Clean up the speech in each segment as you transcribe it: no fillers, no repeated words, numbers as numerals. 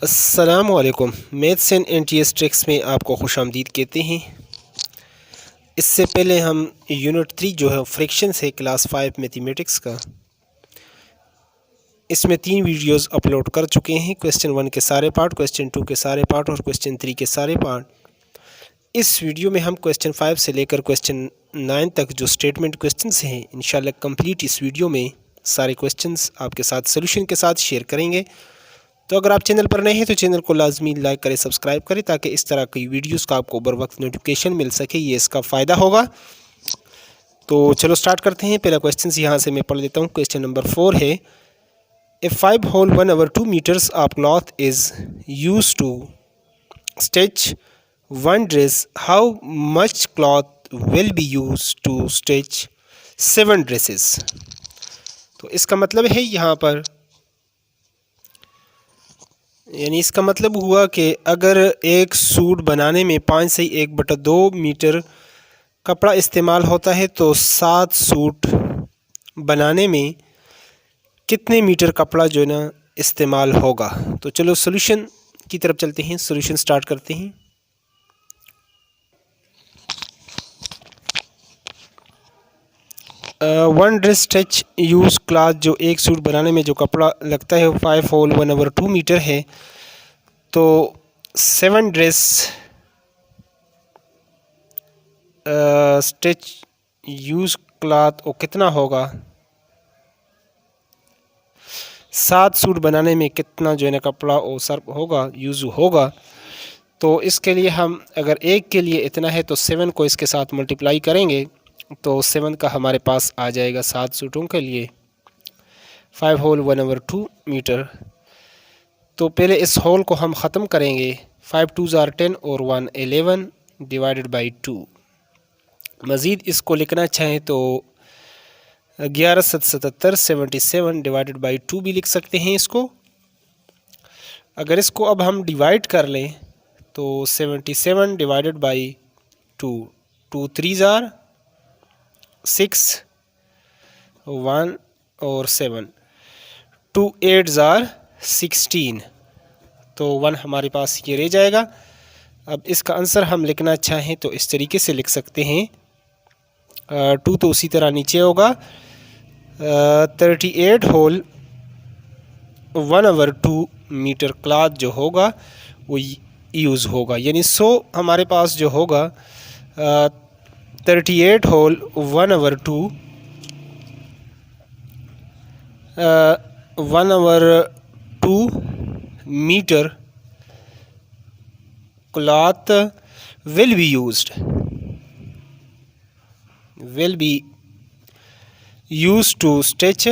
अस्सलामुअलैकुम। Maths and NTS tricks में आपको खुशामदीद कहते हैं। इससे पहले हम यूनिट 3 जो है फ्रैक्शंस है क्लास 5 मैथमेटिक्स का, इसमें 3 वीडियोस अपलोड कर चुके हैं। क्वेश्चन 1 के सारे पार्ट, क्वेश्चन 2 के सारे पार्ट और क्वेश्चन 3 के सारे पार्ट। इस वीडियो में हम क्वेश्चन 5 से लेकर क्वेश्चन 9 तक जो स्टेटमेंट क्वेश्चंस हैं इंशाल्लाह कंप्लीट इस वीडियो में सारे क्वेश्चंस आपके साथ सोल्यूशन के साथ शेयर करेंगे। तो अगर आप चैनल पर नए हैं तो चैनल को लाजमी लाइक करें, सब्सक्राइब करें ताकि इस तरह की वीडियोस का आपको बर वक्त नोटिफिकेशन मिल सके, ये इसका फ़ायदा होगा। तो चलो स्टार्ट करते हैं। पहला क्वेश्चन यहाँ से मैं पढ़ लेता हूँ। क्वेश्चन नंबर 4 है, a 5 whole 1/2 metres of cloth is use to stitch one dress, how much cloth will be use to stitch 7 dresses. तो इसका मतलब है यहाँ पर, यानी इसका मतलब हुआ कि अगर एक सूट बनाने में 5 से 1/2 मीटर कपड़ा इस्तेमाल होता है तो 7 सूट बनाने में कितने मीटर कपड़ा जो है ना इस्तेमाल होगा। तो चलो सॉल्यूशन की तरफ चलते हैं, सॉल्यूशन स्टार्ट करते हैं। One dress stitch use cloth, जो एक सूट बनाने में जो कपड़ा लगता है 5 होल 1/2 मीटर है, तो 7 ड्रेस स्टिच यूज क्लॉथ वो कितना होगा, 7 सूट बनाने में कितना जो है ना कपड़ा वो सर्व होगा, यूज़ होगा। तो इसके लिए हम अगर एक के लिए इतना है तो 7 को इसके साथ मल्टीप्लाई करेंगे तो 7 का हमारे पास आ जाएगा 7 सूटों के लिए 5 होल 1/2 मीटर। तो पहले इस होल को हम ख़त्म करेंगे। 5 2 ज़ार 10 और 1 11 डिवाइडेड बाई 2। मज़ीद इसको लिखना चाहें तो 11 7 77 77 डिवाइडेड बाई 2 भी लिख सकते हैं इसको। अगर इसको अब हम डिवाइड कर लें तो 77 डिवाइडेड बाई 2, 2 3 ज़ार 6, 1 और 7, 2 8 ज़ार 16, तो 1 हमारे पास ये रह जाएगा। अब इसका आंसर हम लिखना चाहें तो इस तरीके से लिख सकते हैं। 2 तो उसी तरह नीचे होगा। 38 होल 1/2 मीटर क्लॉथ जो होगा वो यूज़ होगा, यानी 100 हमारे पास जो होगा 38 whole 1/2 metre cloth will be used to stitch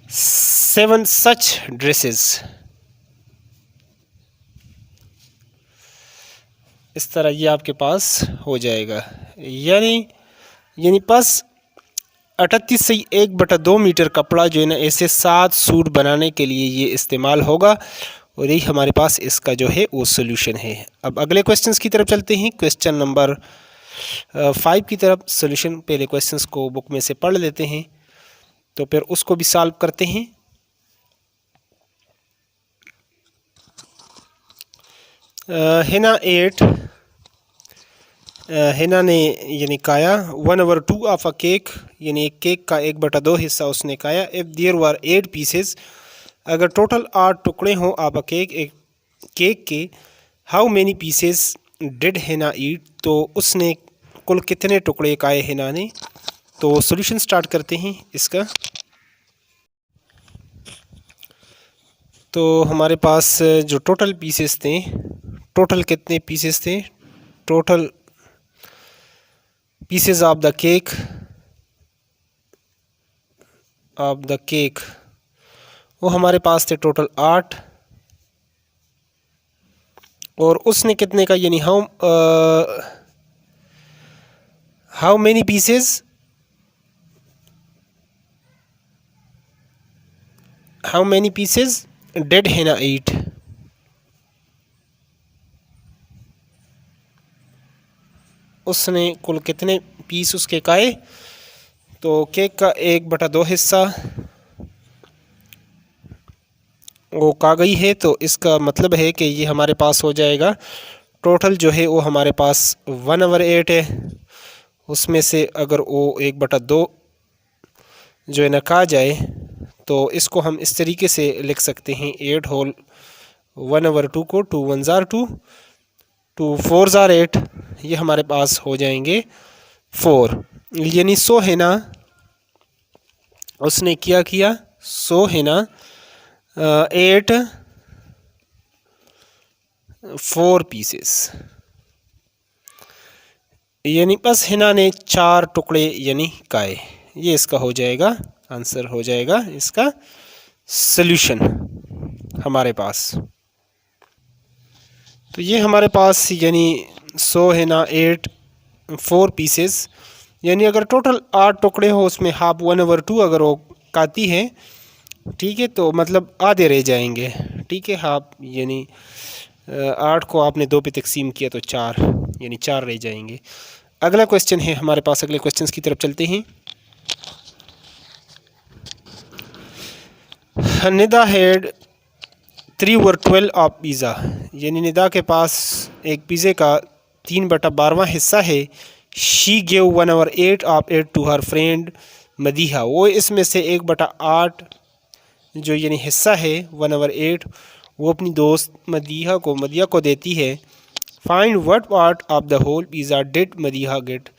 7 such dresses। इस तरह ये आपके पास हो जाएगा, यानी बस 38 से 1/2 मीटर कपड़ा जो है ना ऐसे 7 सूट बनाने के लिए ये इस्तेमाल होगा, और यही हमारे पास इसका जो है वो सोल्यूशन है। अब अगले क्वेश्चंस की तरफ चलते हैं। क्वेश्चन नंबर 5 की तरफ सोल्यूशन, पहले क्वेश्चंस को बुक में से पढ़ लेते हैं तो फिर उसको भी सॉल्व करते हैं। हिना 8, हिना ने यानी काया 1/2 ऑफ अ केक, यानी एक केक का 1/2 हिस्सा उसने काया। इफ़ देयर वर 8 पीसेस, अगर टोटल 8 टुकड़े हों आप एक केक के, how many pieces did Hina eat, तो उसने कुल कितने टुकड़े खाए हिना ने। तो सॉल्यूशन स्टार्ट करते हैं इसका। तो हमारे पास जो टोटल पीसेस थे, टोटल कितने पीसेस थे, total pieces of the cake वो हमारे पास थे टोटल 8, और उसने कितने का, यानी how many pieces did Hina eat, उसने कुल कितने पीस उसके खाए। तो केक का 1/2 हिस्सा वो आ गई है, तो इसका मतलब है कि ये हमारे पास हो जाएगा टोटल जो है वो हमारे पास 1/8 है। उसमें से अगर वो 1/2 जो है ना कहा जाए तो इसको हम इस तरीके से लिख सकते हैं 8 होल 1/2 को 2 1 ज़ार 2 2 4 ज़ार 8, ये हमारे पास हो जाएंगे 4। यानी 100 है ना, उसने क्या किया 100 है ना 8 4 पीसेस, यानी बस हिना ने 4 टुकड़े यानी काए। ये इसका हो जाएगा आंसर, हो जाएगा इसका सल्यूशन हमारे पास। तो ये हमारे पास यानी 100 है ना 8 4 पीसेस, यानी अगर टोटल 8 टुकड़े हो उसमें हाफ 1/2 अगर वो काती है, ठीक है, तो मतलब आधे रह जाएंगे, ठीक है, हाफ यानी 8 को आपने 2 पे तकसीम किया तो 4 यानी 4 रह जाएंगे। अगला क्वेश्चन है हमारे पास, अगले क्वेश्चन की तरफ चलते हैं। निदा हैड 3/12 ऑफ पिज़्ज़ा, यानी निदा के पास एक पिज़्ज़े का 3/12वां हिस्सा है। She gave 1/8 of it to her friend Madiha, वो इसमें से 1/8 जो यानी हिस्सा है 1/8 वो अपनी दोस्त मदीहा को देती है। Find what part of the whole pizza did Madiha get,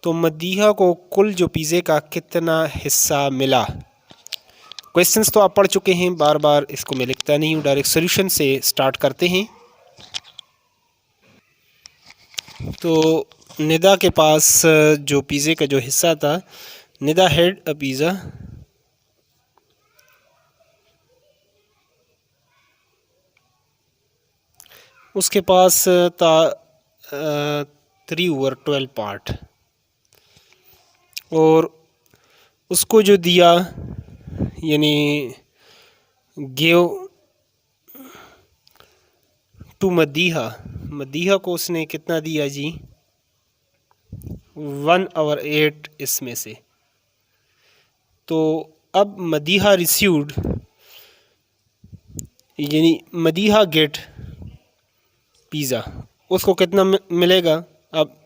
तो मदीहा को कुल जो पिज़्ज़े का कितना हिस्सा मिला। क्वेश्चंस तो आप पढ़ चुके हैं, बार बार इसको मैं लिखता नहीं हूँ, डायरेक्ट सॉल्यूशन से स्टार्ट करते हैं। तो निदा के पास जो पिज़्ज़े का जो हिस्सा था, निदा हैड अ पिज़्ज़ा, उसके पास था 3/12 पार्ट, और उसको जो दिया यानी गेव टू मदीहा को उसने कितना दिया जी 1/8 इसमें से। तो अब मदीहा रिसीव्ड यानी मदीहा गेट पिज़्ज़ा, उसको कितना मिलेगा। अब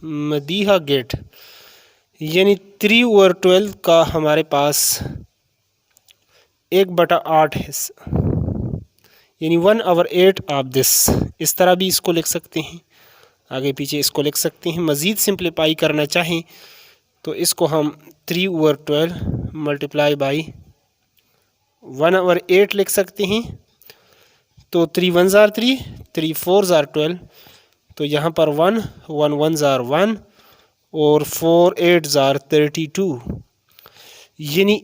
मदीहा गेट यानी 3/12 का हमारे पास 1/8 हिस्सा, यानी 1/8 ऑफ दिस, इस तरह भी इसको लिख सकते हैं, आगे पीछे इसको लिख सकते हैं। मज़ीद सिंप्लीफाई करना चाहें तो इसको हम 3/12 मल्टीप्लाई बाई 1/8 लिख सकते हैं। तो 3 1 ज़ार 3 3 4 ज़ार 12, तो यहाँ पर 1 1 1 ज़ार 1 और 4 8 ज़ार 32, यानी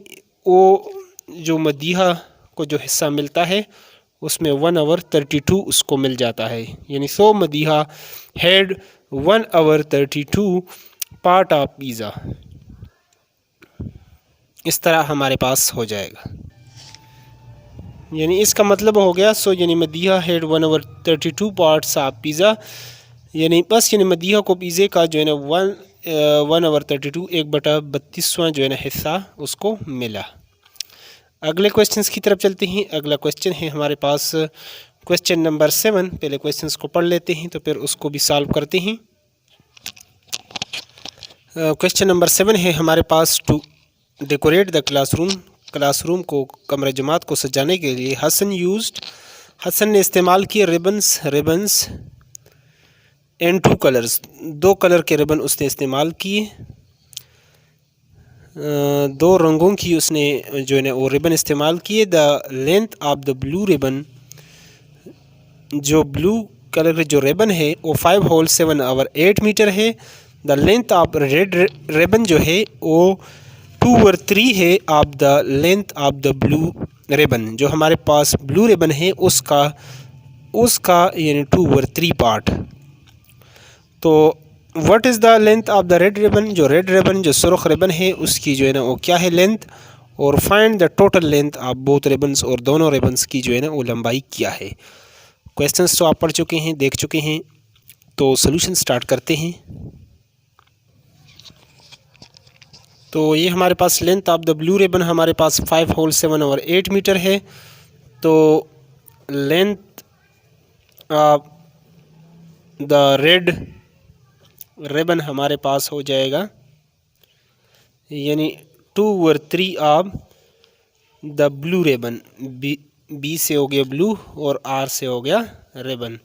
वो जो मदीहा को जो हिस्सा मिलता है उसमें 1/32 उसको मिल जाता है। यानी so Madiha had 1/32 part of pizza, इस तरह हमारे पास हो जाएगा। यानी इसका मतलब हो गया सो यानी Madiha had 1/32 parts of pizza, यानी बस यानी मदीहा को पिज़्ज़े का जो है ना 1/32 1/32वां जो है ना हिस्सा उसको मिला। अगले क्वेश्चंस की तरफ चलते हैं। अगला क्वेश्चन है हमारे पास क्वेश्चन नंबर 7। पहले क्वेश्चंस को पढ़ लेते हैं तो फिर उसको भी सॉल्व करते हैं। क्वेश्चन नंबर 7 है हमारे पास, टू डेकोरेट द क्लासरूम को कमरे जमात को सजाने के लिए हसन ने इस्तेमाल किए रिबन्स एंड 2 कलर्स, 2 कलर के रिबन उसने इस्तेमाल किए, 2 रंगों की उसने जो है ना वो रिबन इस्तेमाल किए। The length of the blue ribbon, जो ब्लू कलर के जो रिबन है वो 5 होल 7/8 मीटर है। The length of red ribbon जो है वो 2/3 है of the length of the blue ribbon, जो हमारे पास ब्लू रिबन है उसका यानी 2/3 पार्ट। तो what is the length of the red ribbon, जो रेड रिबन जो सुर्ख रिबन है उसकी जो है ना वो क्या है लेंथ, और find the total length of both ribbons, और दोनों रिबन्स की जो है ना वो लंबाई क्या है। क्वेश्चंस तो आप पढ़ चुके हैं, देख चुके हैं, तो सॉल्यूशन स्टार्ट करते हैं। तो ये हमारे पास length of the blue ribbon हमारे पास 5 होल 7/8 मीटर है। तो length of the red ribbon हमारे पास हो जाएगा यानी 2/3 of the blue ribbon. B से हो गया ब्लू और आर से हो गया रिबन,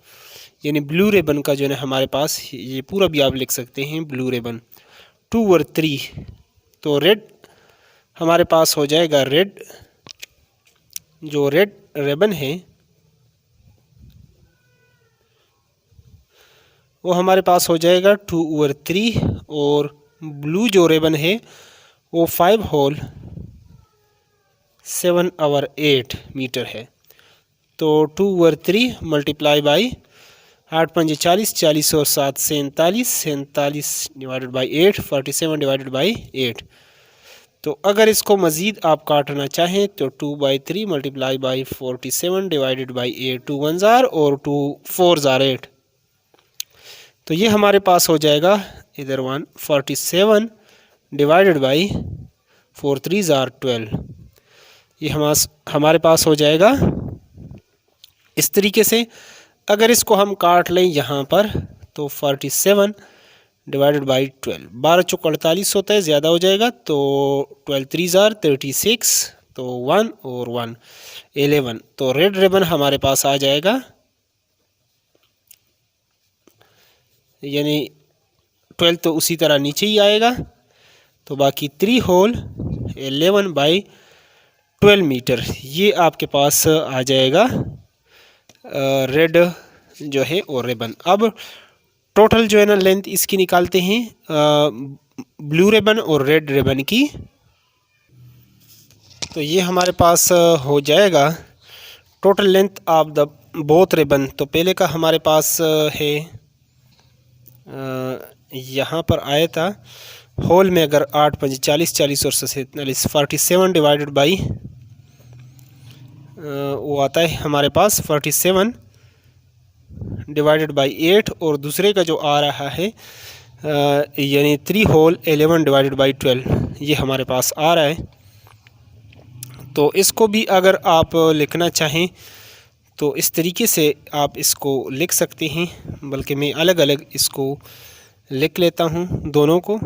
यानी ब्लू रिबन का जो है हमारे पास ये पूरा भी आप लिख सकते हैं ब्लू रिबन 2/3। तो रेड हमारे पास हो जाएगा रेड, जो रेड रिबन है वो हमारे पास हो जाएगा 2/3 और ब्लू जो रिबन है वो 5 होल 7/8 मीटर है। तो 2/3 मल्टीप्लाई बाई 8 पंजे 40, 40 और 7 47, 47 डिवाइडेड बाई 8, 47 डिवाइडेड बाई 8। तो अगर इसको मज़ीद आप काटना चाहें तो 2/3 मल्टीप्लाई बाई 47 डिवाइडेड बाई 8, 2 1 ज़ार और 2 4 ज़ार 8। तो ये हमारे पास हो जाएगा इधर 147 डिवाइडेड बाई 4 3 ज़ार 12। ये हमारे पास हो जाएगा इस तरीके से। अगर इसको हम काट लें यहाँ पर तो 47 डिवाइडेड बाई 12, 12 चौक 48 होता है, ज़्यादा हो जाएगा। तो 12 3 ज़ार 36, तो 1 और 1 11। तो रेड रिबन हमारे पास आ जाएगा यानी 12 तो उसी तरह नीचे ही आएगा। तो बाकी 3 होल 11/12 मीटर ये आपके पास आ जाएगा रेड जो है और रिबन। अब टोटल जो है ना लेंथ इसकी निकालते हैं ब्लू रिबन और रेड रिबन की। तो ये हमारे पास हो जाएगा total length of the both ribbon. तो पहले का हमारे पास है यहाँ पर आया था होल में अगर 8 5 40, 40 और 47, 47 डिवाइडेड बाई वो आता है हमारे पास 47 डिवाइडेड बाई 8 और दूसरे का जो आ रहा है यानी 3 होल 11 डिवाइडेड बाई 12 ये हमारे पास आ रहा है। तो इसको भी अगर आप लिखना चाहें तो इस तरीके से आप इसको लिख सकते हैं, बल्कि मैं अलग अलग इसको लिख लेता हूं दोनों को।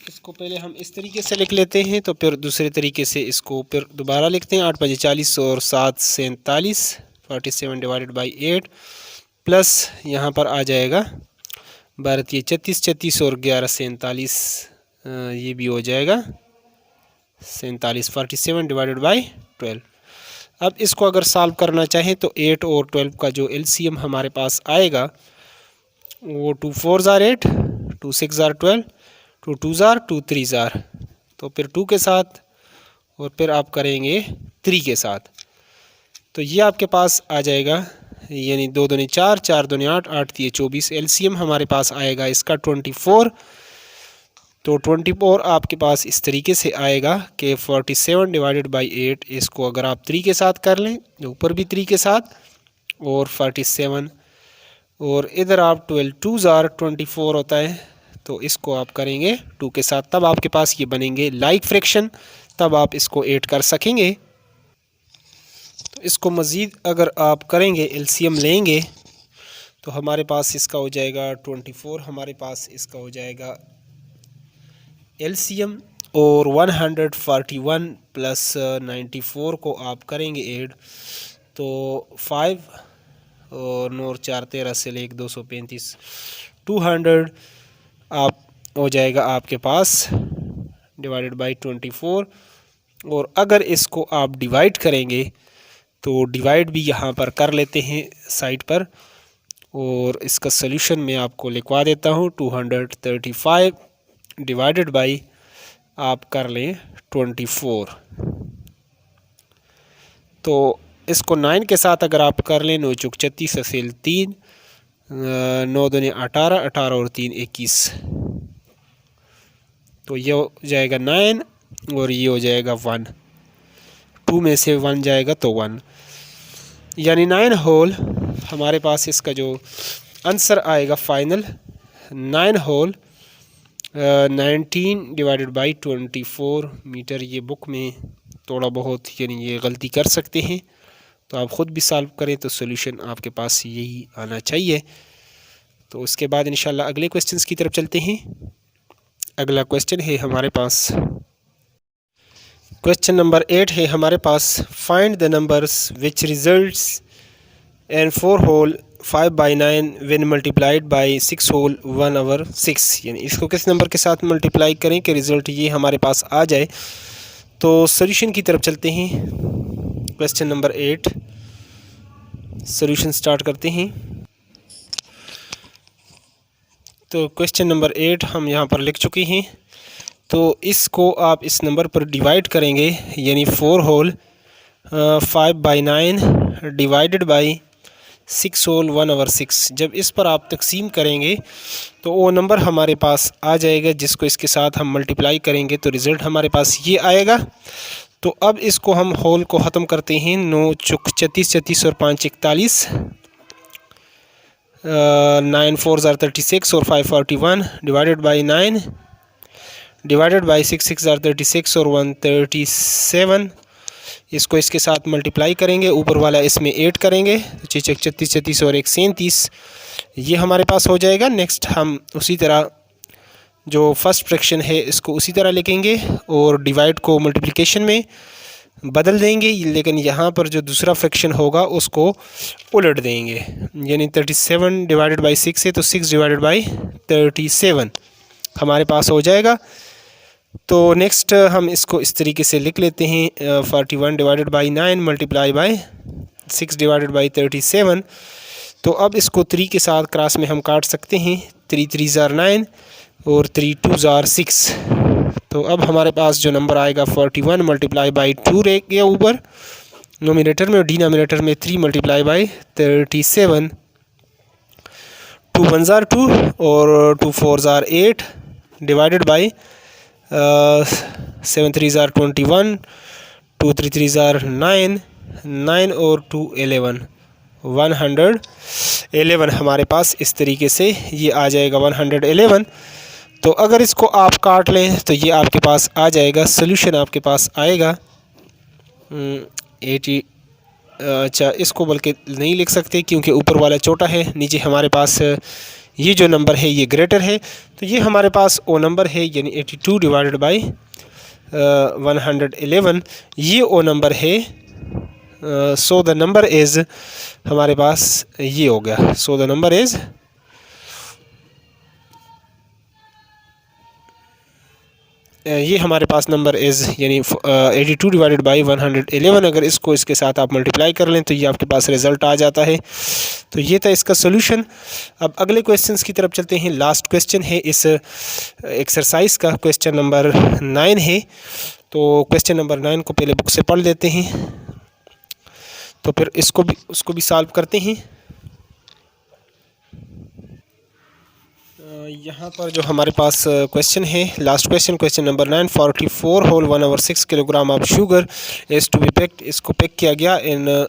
इसको पहले हम इस तरीके से लिख लेते हैं तो फिर दूसरे तरीके से इसको फिर दोबारा लिखते हैं। 8 5 40 और 7 47, 47 डिवाइडेड बाई 8 प्लस यहाँ पर आ जाएगा 12 36, 36 और 11 47 ये भी हो जाएगा 47, 47 डिवाइडेड बाई 12। अब इसको अगर सॉल्व करना चाहें तो 8 और 12 का जो एलसीएम हमारे पास आएगा वो 2 4 ज़ार 8, 2 6 ज़ार 12, 2 2 ज़ार 2 3 ज़ार। तो फिर 2 के साथ और फिर आप करेंगे 3 के साथ। तो ये आपके पास आ जाएगा यानी 2 दूनी 4, 4 दूनी 8, 8 3 24। एलसीएम हमारे पास आएगा इसका 24। तो 24 आपके पास इस तरीके से आएगा कि 47 डिवाइडेड बाई 8, इसको अगर आप 3 के साथ कर लें, ऊपर भी 3 के साथ और 47 और इधर आप 12 2 ज़ार 24 होता है, तो इसको आप करेंगे 2 के साथ, तब आपके पास ये बनेंगे लाइक फ्रैक्शन, तब आप इसको ऐड कर सकेंगे। तो इसको मज़ीद अगर आप करेंगे एलसीएम लेंगे तो हमारे पास इसका हो जाएगा 24, हमारे पास इसका हो जाएगा एलसीएम और 141 प्लस 94 को आप करेंगे ऐड तो 5 और 9 4 13 से लेकर 235 200 आप हो जाएगा आपके पास डिवाइडेड बाई 24। और अगर इसको आप डिवाइड करेंगे तो डिवाइड भी यहाँ पर कर लेते हैं साइड पर, और इसका सल्यूशन मैं आपको लिखवा देता हूँ। 235 डिवाइडेड बाई आप कर लें 24। तो इसको 9 के साथ अगर आप कर लें 9 चौक 36 असेल 3, 9 दूनी 18, 18 और 3 21। तो ये हो जाएगा 9 और ये हो जाएगा 1, 2 में से 1 जाएगा तो 1, यानी 9 होल हमारे पास इसका जो आंसर आएगा फाइनल 9 होल 19/24 मीटर। ये बुक में थोड़ा बहुत यानी ये गलती कर सकते हैं, तो आप ख़ुद भी सॉल्व करें तो सोल्यूशन आपके पास यही आना चाहिए। तो उसके बाद इंशाल्लाह अगले क्वेश्चंस की तरफ चलते हैं। अगला क्वेश्चन है हमारे पास, क्वेश्चन नंबर 8 है हमारे पास, find the numbers which results an 4 whole 5/9 when multiplied by 6 whole 1/6। यानी इसको किस नंबर के साथ मल्टीप्लाई करें कि रिज़ल्ट ये हमारे पास आ जाए। तो सॉल्यूशन की तरफ चलते हैं। क्वेश्चन नंबर 8 सॉल्यूशन स्टार्ट करते हैं। तो क्वेश्चन नंबर 8 हम यहाँ पर लिख चुके हैं। तो इसको आप इस नंबर पर डिवाइड करेंगे, यानी 4 होल 5/9 डिवाइडेड बाई 6 होल 1/6। जब इस पर आप तकसीम करेंगे तो वो नंबर हमारे पास आ जाएगा, जिसको इसके साथ हम मल्टीप्लाई करेंगे तो रिज़ल्ट हमारे पास ये आएगा। तो अब इसको हम होल को ख़त्म करते हैं। 9 चौक 36, 36 और 5 41, 9 4 36 और 5 41 डिवाइडेड बाई 9 डिवाइडेड बाई 6 6 36 और 137। इसको इसके साथ मल्टीप्लाई करेंगे, ऊपर वाला इसमें ऐड करेंगे, 6 36 36 और 1 37, ये हमारे पास हो जाएगा। नेक्स्ट हम उसी तरह जो फर्स्ट फ्रैक्शन है इसको उसी तरह लिखेंगे और डिवाइड को मल्टीप्लिकेशन में बदल देंगे, लेकिन यहाँ पर जो दूसरा फ्रैक्शन होगा उसको उलट देंगे। यानी 37 डिवाइडेड बाई 6 है तो 6 डिवाइडेड बाई 37 हमारे पास हो जाएगा। तो नेक्स्ट हम इसको इस तरीके से लिख लेते हैं, 41 divided by 9 multiply by 6 divided by 37। तो अब इसको 3 के साथ क्रॉस में हम काट सकते हैं, 3 3 ज़ार 9 और 3 2 ज़ार 6। तो अब हमारे पास जो नंबर आएगा 41 मल्टीप्लाई बाई 2 रह गया ऊपर नोमिनेटर में, और डिनोमिनेटर में 3 मल्टीप्लाई बाई 37। 2 1 ज़ार 2 और 2 4 ज़ार 8 डिवाइडेड बाई 7 3 ज़ार 21, 2 3 3 ज़ार 9, 9 और 2 11, 111 हमारे पास इस तरीके से ये आ जाएगा 111। तो अगर इसको आप काट लें तो ये आपके पास आ जाएगा, सोल्यूशन आपके पास आएगा 80। अच्छा, इसको बल्कि नहीं लिख सकते क्योंकि ऊपर वाला छोटा है, नीचे हमारे पास ये जो नंबर है ये ग्रेटर है, तो ये हमारे पास ओ नंबर है, यानी 82 डिवाइडेड बाई 111 ये ओ नंबर है। सो द नंबर इज़ हमारे पास ये हो गया, सो द नंबर इज़ ये हमारे पास नंबर इज़ यानी 82 डिवाइडेड बाई 111। अगर इसको इसके साथ आप मल्टीप्लाई कर लें तो ये आपके पास रिज़ल्ट आ जाता है। तो ये था इसका सोल्यूशन। अब अगले क्वेश्चंस की तरफ चलते हैं। लास्ट क्वेश्चन है इस एक्सरसाइज का, क्वेश्चन नंबर 9 है। तो क्वेश्चन नंबर 9 को पहले बुक से पढ़ लेते हैं, तो फिर उसको भी सॉल्व करते हैं। यहाँ पर जो हमारे पास क्वेश्चन है, last question, question number 9, 44 whole 1/6 kilogram of sugar is to be packed. इसको पैक किया गया इन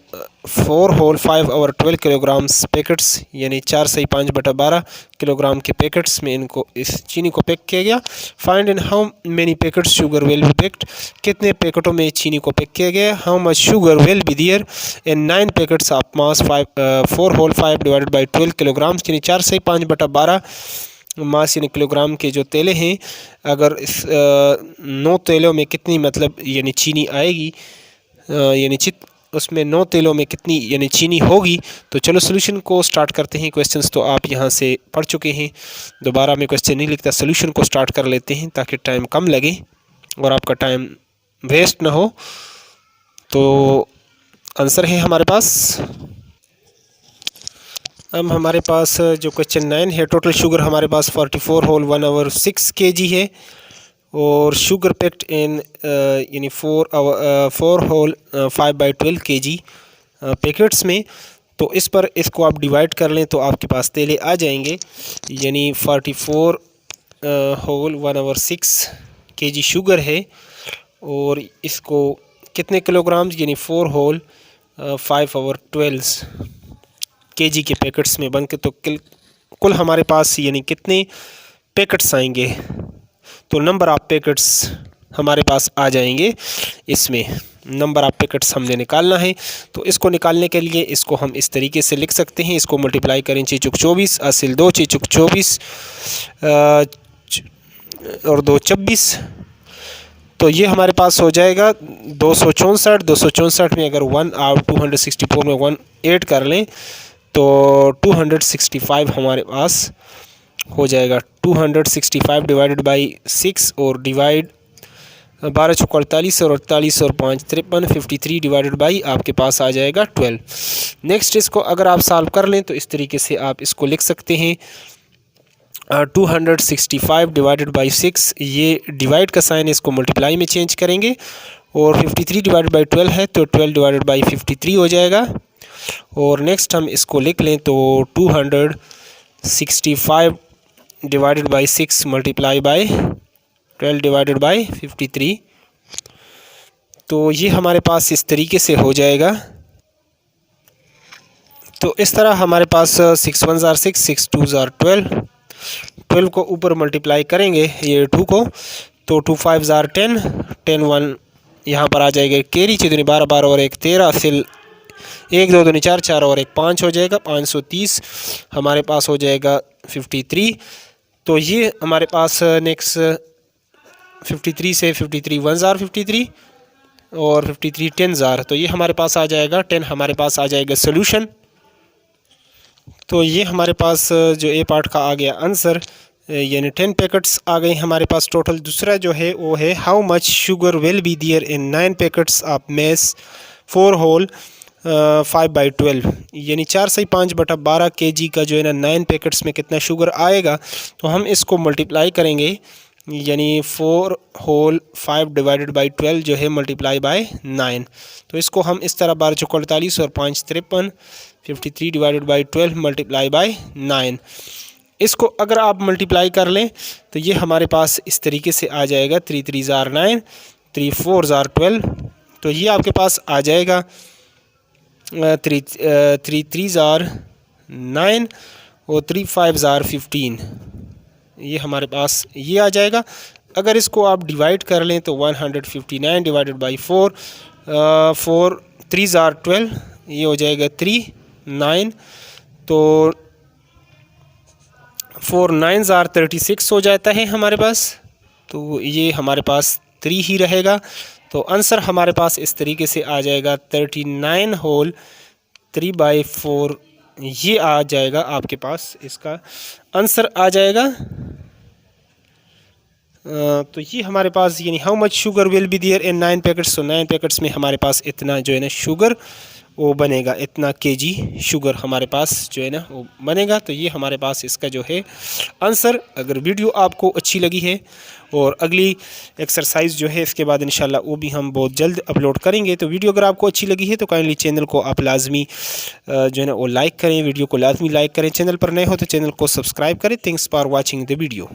4 होल 5/12 किलोग्राम्स पैकेट्स, यानी 4 से 5/12 किलोग्राम के पैकेट्स में इनको इस चीनी को पैक किया गया। Find in how many packets sugar will be packed. कितने पैकेटों में चीनी को पैक किया गया। How much sugar will be there in 9 packets of mass 4 whole 5 divided by 12 kilograms, यानी 4 से 5/12 मास यानी किलोग्राम के जो तेले हैं, अगर इस 9 तेलों में कितनी मतलब यानी चीनी आएगी, यानी उसमें 9 तेलों में कितनी यानी चीनी होगी। तो चलो सोल्यूशन को स्टार्ट करते हैं। क्वेश्चंस तो आप यहाँ से पढ़ चुके हैं, दोबारा मैं क्वेश्चन नहीं लिखता, सोल्यूशन को स्टार्ट कर लेते हैं ताकि टाइम कम लगे और आपका टाइम वेस्ट ना हो। तो आंसर है हमारे पास, अब हमारे पास जो क्वेश्चन 9 है, टोटल शुगर हमारे पास 44 होल 1/6 kg है, और शुगर पैक्ड इन यानी 4 होल 5/12 kg पैकेट्स में। तो इस पर इसको आप डिवाइड कर लें तो आपके पास तेले आ जाएंगे, यानी 44 होल 1/6 kg शुगर है, और इसको कितने किलोग्राम यानी 4 होल 5/12 kg के पैकेट्स में बन के, तो कुल हमारे पास यानी कितने पैकेट्स आएंगे। तो नंबर ऑफ पैकेट्स हमारे पास आ जाएंगे। इसमें नंबर ऑफ पैकेट्स हमने निकालना है, तो इसको निकालने के लिए इसको हम इस तरीके से लिख सकते हैं। इसको मल्टीप्लाई करें 6 चुक 24 असिल 2 6 चुक 24 और 2 26, तो ये हमारे पास हो जाएगा 264। 264 में अगर 1 और 264 में 1 ऐड कर लें तो 265 हमारे पास हो जाएगा। 265 डिवाइडेड बाई 6 और डिवाइड 12 चौक 48 और 48 और 5 53, 53 डिवाइडेड बाई आपके पास आ जाएगा 12। नेक्स्ट इसको अगर आप सॉल्व कर लें तो इस तरीके से आप इसको लिख सकते हैं 265 डिवाइडेड बाई 6, ये डिवाइड का साइन इसको मल्टीप्लाई में चेंज करेंगे, और 53 डिवाइडेड बाई 12 है तो 12 डिवाइडेड बाई 53 हो जाएगा। और नेक्स्ट हम इसको लिख लें तो 265 divided by 6 multiply by 12 divided by 53, तो ये हमारे पास इस तरीके से हो जाएगा। तो इस तरह हमारे पास 6 1 ज़ार 6 6 2 ज़ार 12 को ऊपर मल्टीप्लाई करेंगे ये 2 को, तो 2 5 ज़ार 10 10 1 यहाँ पर आ जाएगा कैरी 6 दूनी 12 12 और 1 13 असिल 1 2 दूनी 4 4 और 1 5 हो जाएगा 530 हमारे पास हो जाएगा 53। तो ये हमारे पास नेक्स्ट 53 से 53 1 ज़ार 53 और 53 10 ज़ार, तो ये हमारे पास आ जाएगा 10, हमारे पास आ जाएगा सोल्यूशन। तो ये हमारे पास जो ए पार्ट का आ गया आंसर, यानी 10 पैकेट्स आ गए हमारे पास टोटल। दूसरा जो है वो है how much sugar will be there in 9 packets of mass 4 whole 5/12, यानी 4/5/12 kg का जो है ना 9 पैकेट्स में कितना शुगर आएगा। तो हम इसको मल्टीप्लाई करेंगे, यानी 4 होल 5 डिवाइडेड बाई 12 जो है मल्टीप्लाई बाय 9, तो इसको हम इस तरह 12 चौक 48 और 5 53, 53 डिवाइडेड बाई 12 मल्टीप्लाई बाय 9, इसको अगर आप मल्टीप्लाई कर लें तो ये हमारे पास इस तरीके से आ जाएगा 3 3 ज़ार 9 3 4 ज़ार 12, तो ये आपके पास आ जाएगा 3 3 ज़ार 9 और 3 5 ज़ार 15, ये हमारे पास ये आ जाएगा। अगर इसको आप डिवाइड कर लें तो 159 डिवाइडेड बाई 4 4 3 ज़ार 12, ये हो जाएगा 3 9, तो 4 9 ज़ार 36 हो जाता है हमारे पास, तो ये हमारे पास 3 ही रहेगा। तो आंसर हमारे पास इस तरीके से आ जाएगा 39 होल 3/4, ये आ जाएगा आपके पास, इसका आंसर आ जाएगा। तो ये हमारे पास यानी how much sugar will be there in 9 packets, तो 9 पैकेट्स में हमारे पास इतना जो है ना शुगर वो बनेगा, इतना केजी शुगर हमारे पास जो है ना वो बनेगा। तो ये हमारे पास इसका जो है आंसर। अगर वीडियो आपको अच्छी लगी है और अगली एक्सरसाइज जो है इसके बाद इंशाल्लाह वो भी हम बहुत जल्द अपलोड करेंगे। तो वीडियो अगर आपको अच्छी लगी है तो काइंडली चैनल को आप लाजमी जो है ना वो लाइक करें, वीडियो को लाजमी लाइक करें। चैनल पर नए हो तो चैनल को सब्सक्राइब करें। Thanks for watching the video.